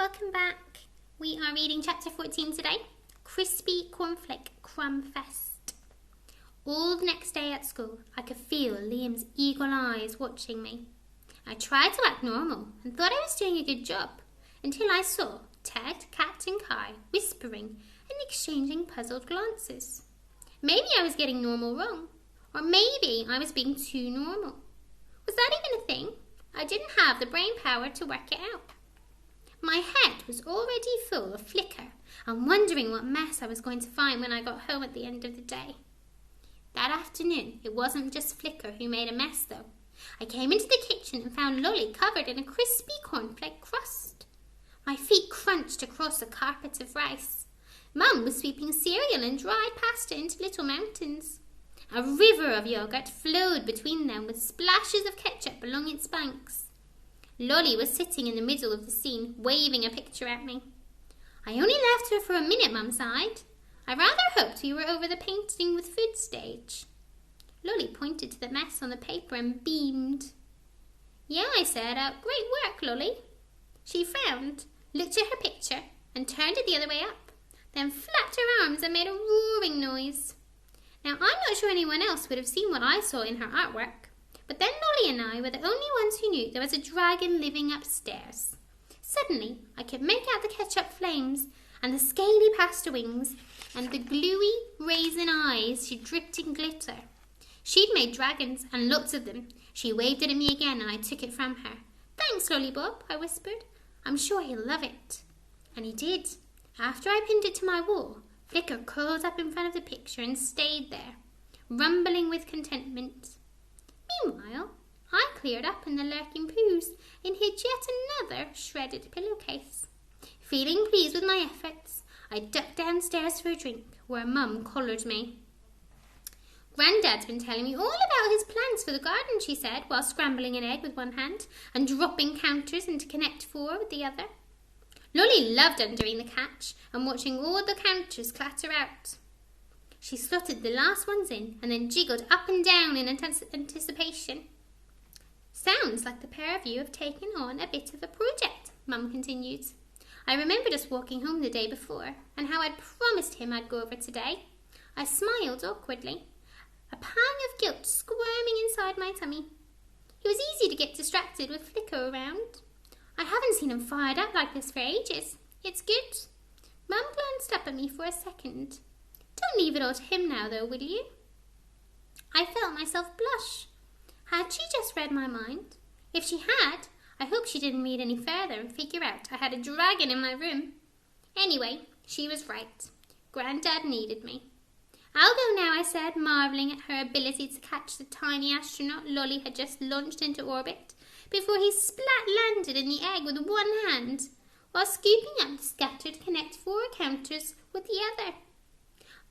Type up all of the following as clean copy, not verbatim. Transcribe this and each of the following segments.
welcome back. We are reading chapter 14 today, Crispy Cornflake Crumb Fest. All the next day at school, I could feel Liam's eagle eyes watching me. I tried to act normal and thought I was doing a good job until I saw Ted, Kat and Kai whispering and exchanging puzzled glances. Maybe I was getting normal wrong, or maybe I was being too normal. Was that even a thing? I didn't have the brain power to work it out. My head was already full of Flicker and wondering what mess I was going to find when I got home at the end of the day. That afternoon, it wasn't just Flicker who made a mess though. I came into the kitchen and found Lolly covered in a crispy cornflake crust. My feet crunched across a carpet of rice. Mum was sweeping cereal and dried pasta into little mountains. A river of yogurt flowed between them with splashes of ketchup along its banks. Lolly was sitting in the middle of the scene, waving a picture at me. I only left her for a minute, Mum sighed. I rather hoped we were over the painting with food stage. Lolly pointed to the mess on the paper and beamed. Yeah, I said, great work, Lolly. She frowned, looked at her picture, and turned it the other way up, then flapped her arms and made a roaring noise. Now, I'm not sure anyone else would have seen what I saw in her artwork, but then Lolly and I were the only ones who knew there was a dragon living upstairs. Suddenly, I could make out the ketchup flames and the scaly pasta wings and the gluey raisin eyes she dripped in glitter. She'd made dragons, and lots of them. She waved it at me again, and I took it from her. Thanks, Lollybob, I whispered. I'm sure he'll love it. And he did. After I pinned it to my wall, Flicker curled up in front of the picture and stayed there, rumbling with contentment. Meanwhile, I cleared up in the lurking poos and hid yet another shredded pillowcase. Feeling pleased with my efforts, I ducked downstairs for a drink, where Mum collared me. Grandad's been telling me all about his plans for the garden, she said, while scrambling an egg with one hand and dropping counters into Connect 4 with the other. Lolly loved undoing the catch and watching all the counters clatter out. She slotted the last ones in and then jiggled up and down in anticipation. Sounds like the pair of you have taken on a bit of a project, Mum continued. I remembered us walking home the day before and how I'd promised him I'd go over today. I smiled awkwardly, a pang of guilt squirming inside my tummy. It was easy to get distracted with Flicker around. I haven't seen him fired up like this for ages. It's good. Mum glanced up at me for a second. Don't leave it all to him now, though, will you? I felt myself blush. Had she just read my mind? If she had, I hope she didn't read any further and figure out I had a dragon in my room. Anyway, she was right. Grandad needed me. I'll go now, I said, marvelling at her ability to catch the tiny astronaut Lolly had just launched into orbit before he splat-landed in the egg with one hand, while scooping up the scattered Connect 4 counters with the other.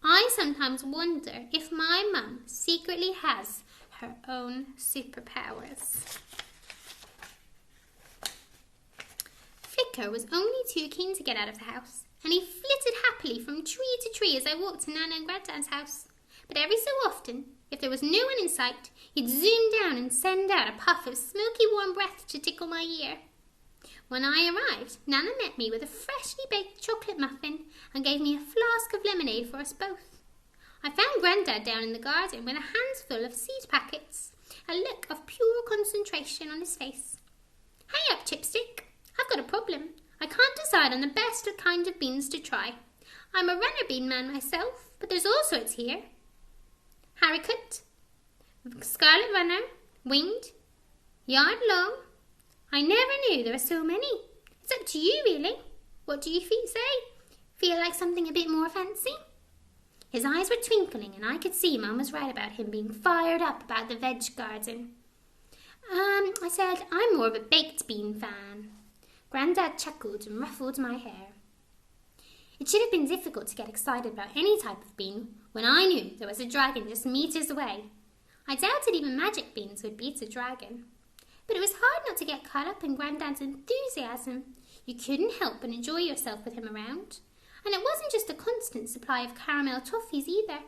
I sometimes wonder if my mum secretly has her own superpowers. Flicker was only too keen to get out of the house, and he flitted happily from tree to tree as I walked to Nana and Granddad's house. But every so often, if there was no one in sight, he'd zoom down and send out a puff of smoky warm breath to tickle my ear. When I arrived, Nana met me with a freshly baked chocolate muffin and gave me a flask of lemonade for us both. I found Grandad down in the garden with a handful of seed packets, a look of pure concentration on his face. Hey up, Chipstick. I've got a problem. I can't decide on the best kind of beans to try. I'm a runner bean man myself, but there's all sorts here. Haricot, scarlet runner, winged, yard long. I never knew there were so many. It's up to you, really. What do you say? Feel like something a bit more fancy? His eyes were twinkling, and I could see Mum was right about him being fired up about the veg garden. I said, I'm more of a baked bean fan. Grandad chuckled and ruffled my hair. It should have been difficult to get excited about any type of bean when I knew there was a dragon just meters away. I doubted even magic beans would beat a dragon. But it was hard not to get caught up in Grandad's enthusiasm. You couldn't help but enjoy yourself with him around. And it wasn't just a constant supply of caramel toffees either.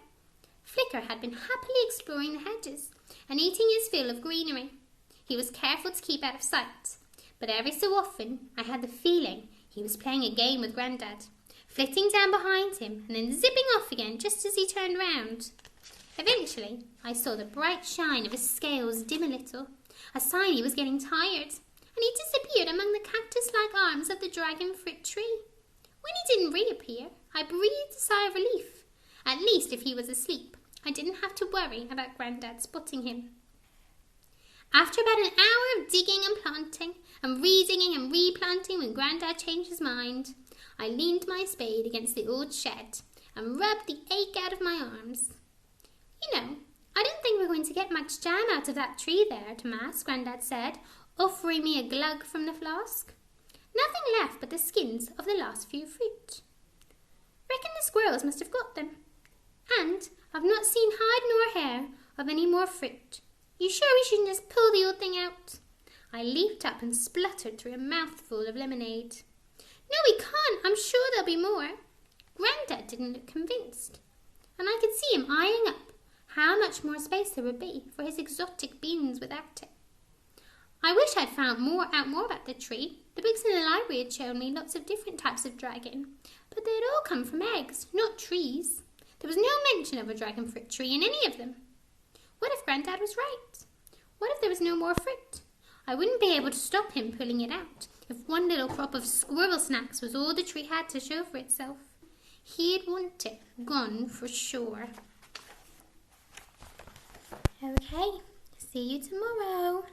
Flicker had been happily exploring the hedges and eating his fill of greenery. He was careful to keep out of sight, but every so often I had the feeling He was playing a game with Grandad, flitting down behind him and then zipping off again just as he turned round. Eventually, I saw the bright shine of his scales dim a little, a sign he was getting tired, and he disappeared among the cactus-like arms of the dragon fruit tree. When he didn't reappear, I breathed a sigh of relief. At least if he was asleep, I didn't have to worry about Grandad spotting him. After about an hour of digging and planting, and redigging and replanting when Grandad changed his mind, I leaned my spade against the old shed and rubbed the ache out of my arms. You know, I don't think we're going to get much jam out of that tree there, Tomas, Grandad said, offering me a glug from the flask. Nothing left but the skins of the last few fruit. Reckon the squirrels must have got them. And I've not seen hide nor hair of any more fruit. You sure we shouldn't just pull the old thing out? I leaped up and spluttered through a mouthful of lemonade. No, we can't. I'm sure there'll be more. Grandad didn't look convinced, and I could see him eyeing up how much more space there would be for his exotic beans without it. I wish I'd found out more about the tree. The books in the library had shown me lots of different types of dragon, but they had all come from eggs, not trees. There was no mention of a dragon fruit tree in any of them. What if Grandad was right? What if there was no more fruit? I wouldn't be able to stop him pulling it out if one little crop of squirrel snacks was all the tree had to show for itself. He'd want it gone for sure. Okay, see you tomorrow.